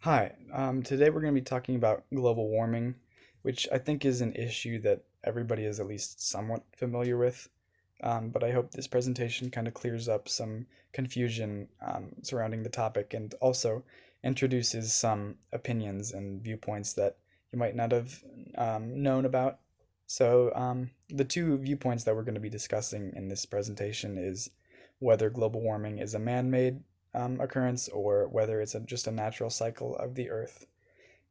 Hi, today we're going to be talking about global warming, which I think is an issue that everybody is at least somewhat familiar with. But I hope this presentation kind of clears up some confusion surrounding the topic and also introduces some opinions and viewpoints that you might not have known about. So, the two viewpoints that we're going to be discussing in this presentation is whether global warming is a man-made occurrence or whether it's just a natural cycle of the Earth.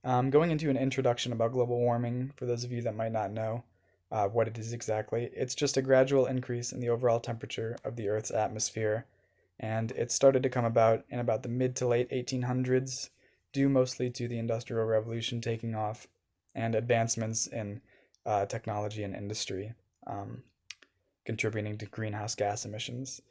Going into an introduction about global warming, for those of you that might not know what it is exactly, it's just a gradual increase in the overall temperature of the Earth's atmosphere, and it started to come about in about the mid to late 1800s, due mostly to the Industrial Revolution taking off and advancements in technology and industry, um, contributing to greenhouse gas emissions.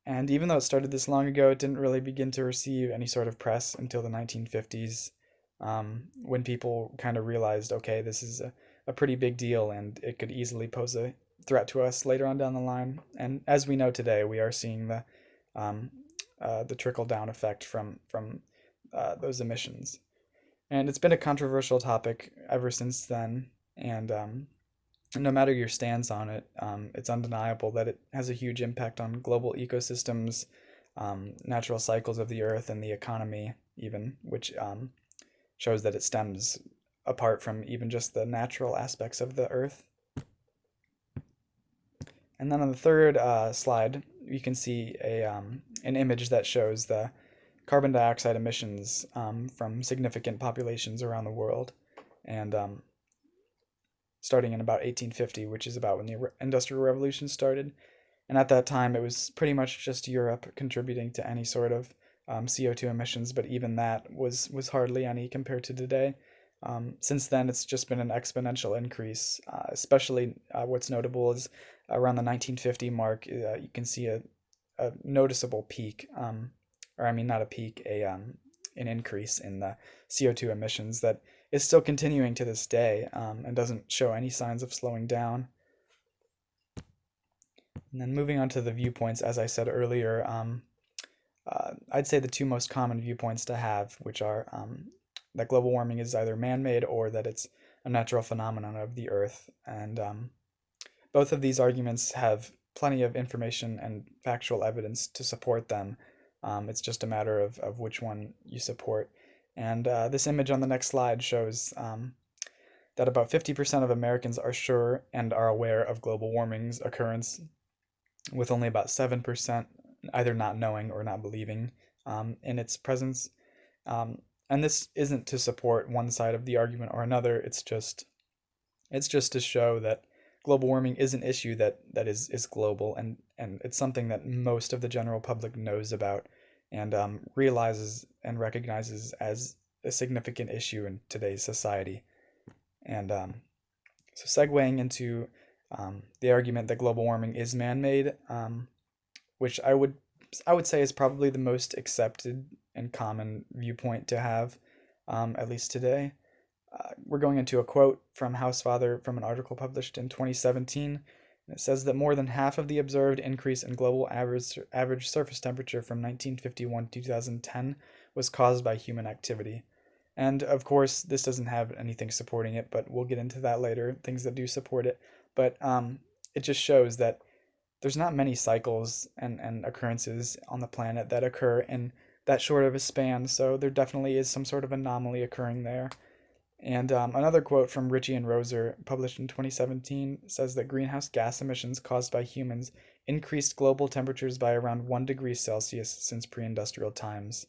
And even though it started this long ago, it didn't really begin to receive any sort of press until the 1950s, when people kind of realized, okay, this is a pretty big deal and it could easily pose a threat to us later on down the line. And as we know today, we are seeing um, the trickle down effect from those emissions. And it's been a controversial topic ever since then. And no matter your stance on it, it's undeniable that it has a huge impact on global ecosystems, natural cycles of the earth, and the economy, even, which shows that it stems apart from even just the natural aspects of the earth. And then on the third slide, you can see an image that shows the carbon dioxide emissions from significant populations around the world. And starting in about 1850, which is about when the Industrial Revolution started. And at that time, it was pretty much just Europe contributing to any sort of CO2 emissions, but even that was hardly any compared to today. Since then, it's just been an exponential increase. Especially, what's notable is around the 1950 mark, you can see a noticeable peak, or I mean, not a peak, an increase in the CO2 emissions that is still continuing to this day, and doesn't show any signs of slowing down. And then moving on to the viewpoints, as I said earlier, I'd say the two most common viewpoints to have, which are that global warming is either man-made or that it's a natural phenomenon of the Earth. And both of these arguments have plenty of information and factual evidence to support them. It's just a matter of which one you support. And this image on the next slide shows that about 50% of Americans are sure and are aware of global warming's occurrence, with only about 7% either not knowing or not believing in its presence. And this isn't to support one side of the argument or another. It's just to show that global warming is an issue that is global, and it's something that most of the general public knows about and realizes and recognizes as a significant issue in today's society. And so, segueing into the argument that global warming is man-made, which I would say is probably the most accepted and common viewpoint to have, at least today. We're going into a quote from Housefather from an article published in 2017. And it says that more than half of the observed increase in global average surface temperature from 1951 to 2010 was caused by human activity. And of course, this doesn't have anything supporting it, but we'll get into that later, things that do support it. But it just shows that there's not many cycles and occurrences on the planet that occur in that short of a span, so there definitely is some sort of anomaly occurring there. And another quote from Ritchie and Roser, published in 2017, says that greenhouse gas emissions caused by humans increased global temperatures by around 1 degree Celsius since pre industrial times.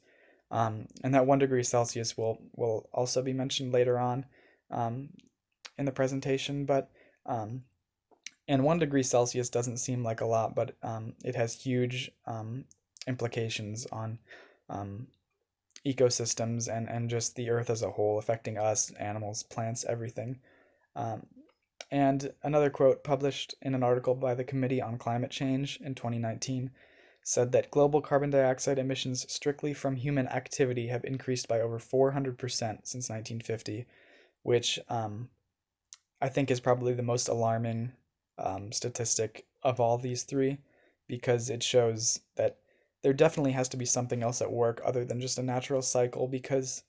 And that 1 degree Celsius will also be mentioned later on um, in the presentation. But and 1 degree Celsius doesn't seem like a lot, but it has huge implications on um, ecosystems and just the earth as a whole, affecting us, animals, plants, everything. Um, and another quote published in an article by the Committee on Climate Change in 2019 said that global carbon dioxide emissions strictly from human activity have increased by over 400% since 1950, which I think is probably the most alarming statistic of all these three, because it shows that there definitely has to be something else at work other than just a natural cycle, because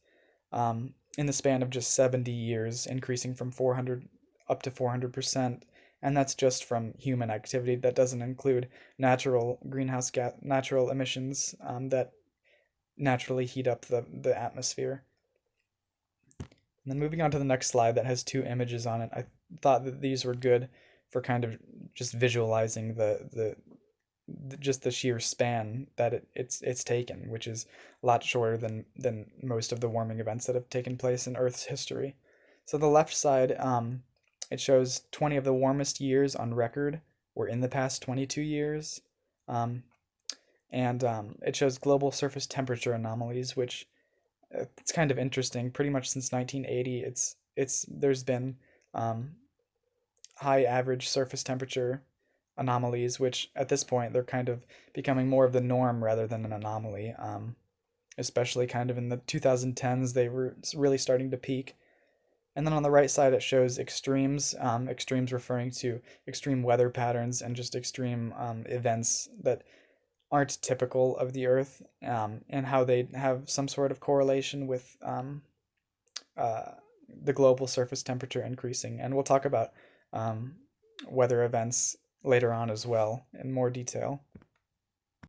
in the span of just 70 years, increasing from 400 up to 400%. And that's just from human activity. That doesn't include natural greenhouse gas, natural emissions that naturally heat up the atmosphere. And then moving on to the next slide that has two images on it, I thought that these were good for kind of just visualizing just the sheer span that it's taken, which is a lot shorter than most of the warming events that have taken place in Earth's history. So the left side, it shows 20 of the warmest years on record were in the past 22 years, and it shows global surface temperature anomalies, which it's kind of interesting. Pretty much since 1980, it's there's been um, high average surface temperature anomalies, which at this point they're kind of becoming more of the norm rather than an anomaly. Especially kind of in the 2010s, they were really starting to peak. And then on the right side, it shows extremes, extremes referring to extreme weather patterns and just extreme events that aren't typical of the Earth, and how they have some sort of correlation with uh, the global surface temperature increasing. And we'll talk about um, weather events later on as well in more detail.